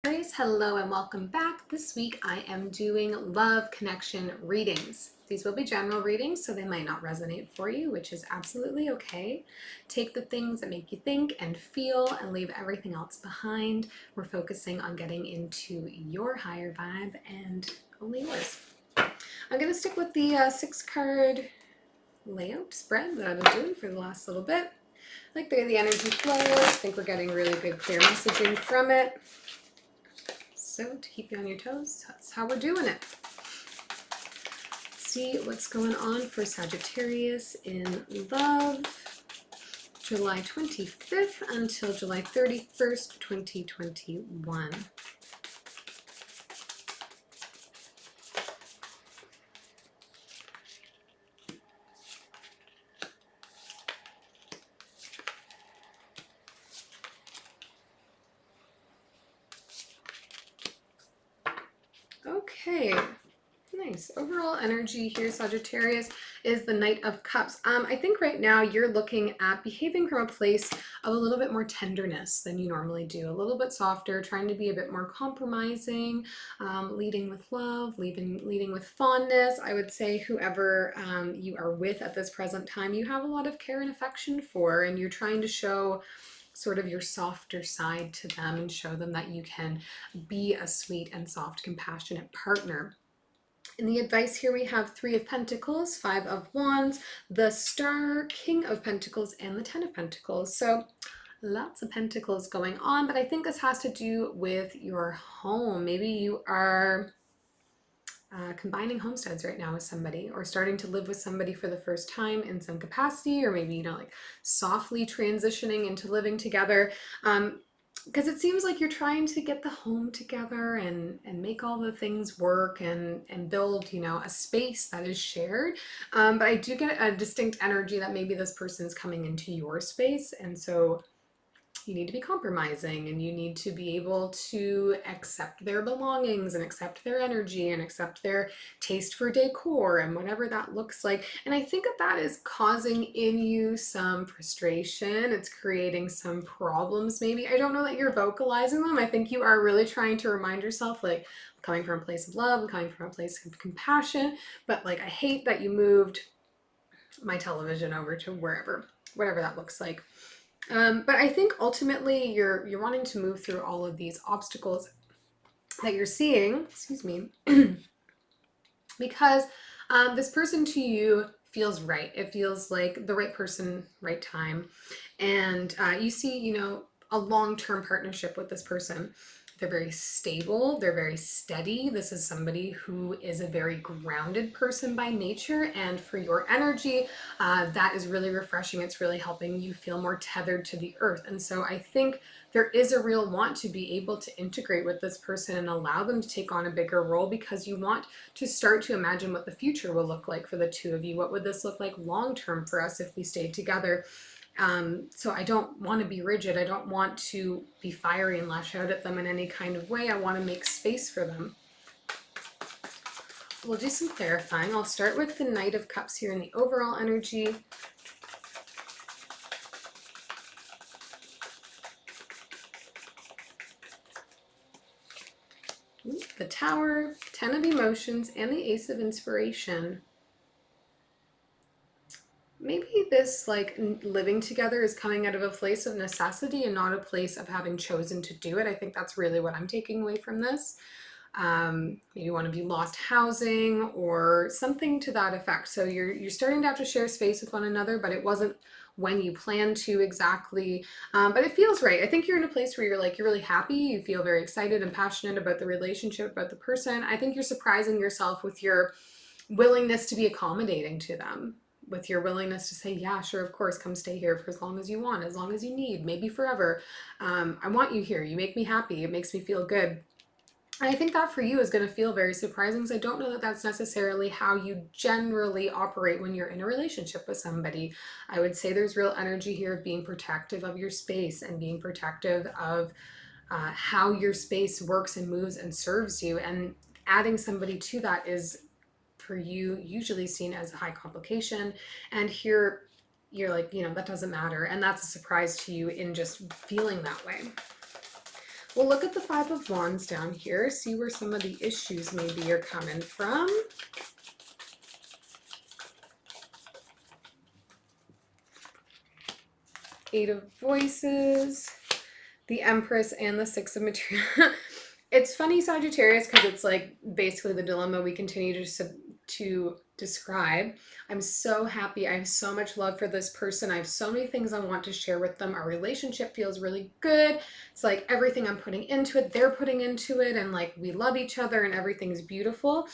Sagittarius, hello and welcome back. This week I am doing love connection readings. These will be general readings, so they might not resonate for you, which is absolutely okay. Take the things that make you think and feel and leave everything else behind. We're focusing on getting into your higher vibe and only yours. I'm going to stick with the 6-card layout spread that I've been doing for the last little bit. I like the way the energy flows. I think we're getting really good clear messaging from it. So to keep you on your toes, that's how we're doing it. See what's going on for Sagittarius in love, July 25th until July 31st, 2021. Okay, nice. Overall energy here, Sagittarius, is the Knight of Cups. I think right now you're looking at behaving from a place of a little bit more tenderness than you normally do, a little bit softer, trying to be a bit more compromising, leading with love, leading with fondness. I would say whoever you are with at this present time, you have a lot of care and affection for, and you're trying to show sort of your softer side to them and show them that you can be a sweet and soft, compassionate partner. In the advice here we have 3 of Pentacles, 5 of Wands, the Star, King of Pentacles, and the 10 of Pentacles. So lots of pentacles going on, but I think this has to do with your home. Maybe you are combining homesteads right now with somebody, or starting to live with somebody for the first time in some capacity, or maybe, like softly transitioning into living together. Because it seems like you're trying to get the home together and make all the things work and build, a space that is shared. But I do get a distinct energy that maybe this person's coming into your space, and so you need to be compromising, and you need to be able to accept their belongings and accept their energy and accept their taste for decor and whatever that looks like. And I think that is causing in you some frustration. It's creating some problems maybe. I don't know that you're vocalizing them. I think you are really trying to remind yourself, like, I'm coming from a place of love, I'm coming from a place of compassion, but like, I hate that you moved my television over to wherever, whatever that looks like. But I think ultimately you're wanting to move through all of these obstacles that you're seeing, excuse me, because this person to you feels right. It feels like the right person, right time. And you see, a long-term partnership with this person. They're very stable. They're very steady. This is somebody who is a very grounded person by nature. And for your energy, that is really refreshing. It's really helping you feel more tethered to the earth. And so I think there is a real want to be able to integrate with this person and allow them to take on a bigger role, because you want to start to imagine what the future will look like for the two of you. What would this look like long term for us if we stayed together? So I don't want to be rigid. I don't want to be fiery and lash out at them in any kind of way. I want to make space for them. We'll do some clarifying. I'll start with the Knight of Cups here in the overall energy. The Tower, 10 of Emotions, and the Ace of Inspiration. Maybe this living together is coming out of a place of necessity and not a place of having chosen to do it. I think that's really what I'm taking away from this. Maybe one of you lost housing or something to that effect. So you're starting to have to share space with one another, but it wasn't when you planned to exactly. But it feels right. I think you're in a place where you're really happy. You feel very excited and passionate about the relationship, about the person. I think you're surprising yourself with your willingness to be accommodating to them, with your willingness to say, yeah, sure, of course, come stay here for as long as you want, as long as you need, maybe forever. I want you here. You make me happy. It makes me feel good. I think that for you is going to feel very surprising, because I don't know that that's necessarily how you generally operate when you're in a relationship with somebody. I would say there's real energy here of being protective of your space and being protective of how your space works and moves and serves you. And adding somebody to that is, for you, usually seen as a high complication. And here you're like, that doesn't matter. And that's a surprise to you in just feeling that way. We'll look at the Five of Wands down here, see where some of the issues maybe are coming from. Eight of Voices, the Empress, and the Six of Material. It's funny, Sagittarius, because it's like basically the dilemma we continue to describe. I'm so happy. I have so much love for this person. I have so many things I want to share with them. Our relationship feels really good. It's like everything I'm putting into it, they're putting into it, and like we love each other and everything's beautiful.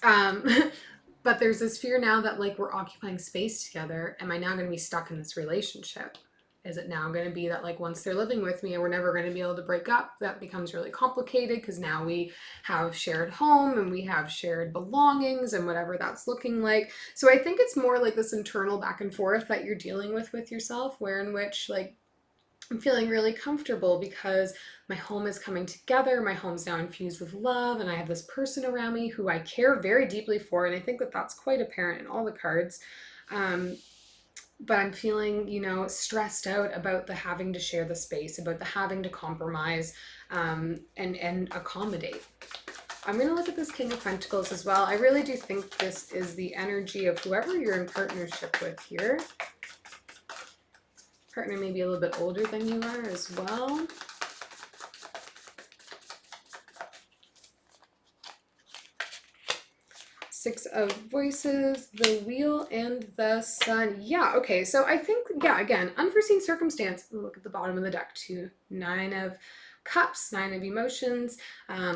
But there's this fear now that like we're occupying space together. Am I now going to be stuck in this relationship? Is it now going to be that like once they're living with me and we're never going to be able to break up? That becomes really complicated because now we have shared home and we have shared belongings and whatever that's looking like. So I think it's more like this internal back and forth that you're dealing with yourself, where in which like I'm feeling really comfortable because my home is coming together. My home's now infused with love, and I have this person around me who I care very deeply for. And I think that that's quite apparent in all the cards. But I'm feeling, you know, stressed out about the having to share the space, about the having to compromise and accommodate. I'm going to look at this King of Pentacles as well. I really do think this is the energy of whoever you're in partnership with here. Partner may be a little bit older than you are as well. Six of Voices, the Wheel, and the Sun. Yeah, okay, so I think, yeah, again, unforeseen circumstance. Look at the bottom of the deck too. Nine of Cups, Nine of Emotions,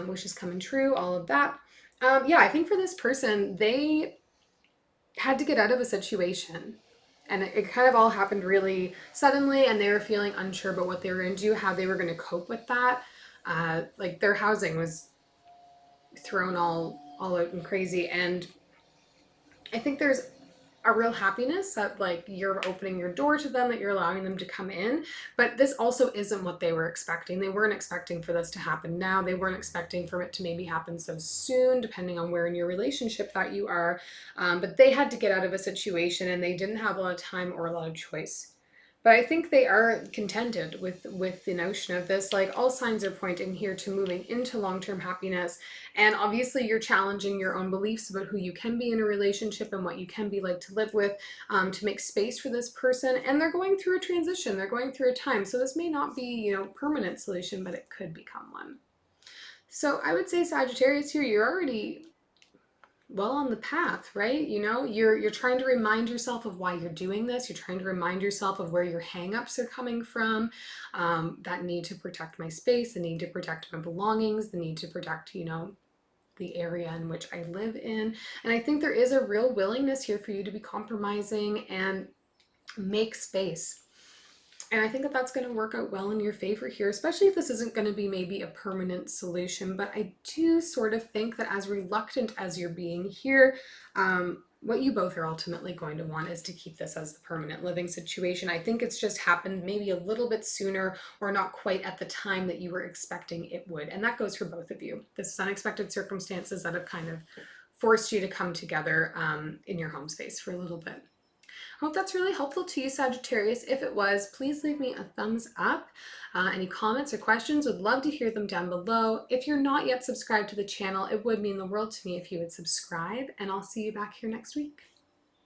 wishes coming true, all of that. Yeah, I think for this person, they had to get out of a situation. And it kind of all happened really suddenly, and they were feeling unsure about what they were going to do, how they were going to cope with that. Like their housing was thrown all out and crazy, and I think there's a real happiness that like you're opening your door to them, that you're allowing them to come in. But this also isn't what they were expecting. They weren't expecting for this to happen now. They weren't expecting for it to maybe happen so soon, depending on where in your relationship that you are. But they had to get out of a situation, and they didn't have a lot of time or a lot of choice. But I think they are contented with the notion of this. Like all signs are pointing here to moving into long-term happiness. And obviously you're challenging your own beliefs about who you can be in a relationship and what you can be like to live with, to make space for this person. And they're going through a transition. They're going through a time. So this may not be, you know, permanent solution, but it could become one. So I would say Sagittarius here, you're already well on the path, right? You know, you're trying to remind yourself of why you're doing this. You're trying to remind yourself of where your hangups are coming from. That need to protect my space, the need to protect my belongings, the need to protect, you know, the area in which I live in. And I think there is a real willingness here for you to be compromising and make space. And I think that that's going to work out well in your favor here, especially if this isn't going to be maybe a permanent solution. But I do sort of think that as reluctant as you're being here, what you both are ultimately going to want is to keep this as the permanent living situation. I think it's just happened maybe a little bit sooner, or not quite at the time that you were expecting it would. And that goes for both of you. This is unexpected circumstances that have kind of forced you to come together in your home space for a little bit. I hope that's really helpful to you, Sagittarius. If it was, please leave me a thumbs up. Any comments or questions, would love to hear them down below. If you're not yet subscribed to the channel, it would mean the world to me if you would subscribe, and I'll see you back here next week.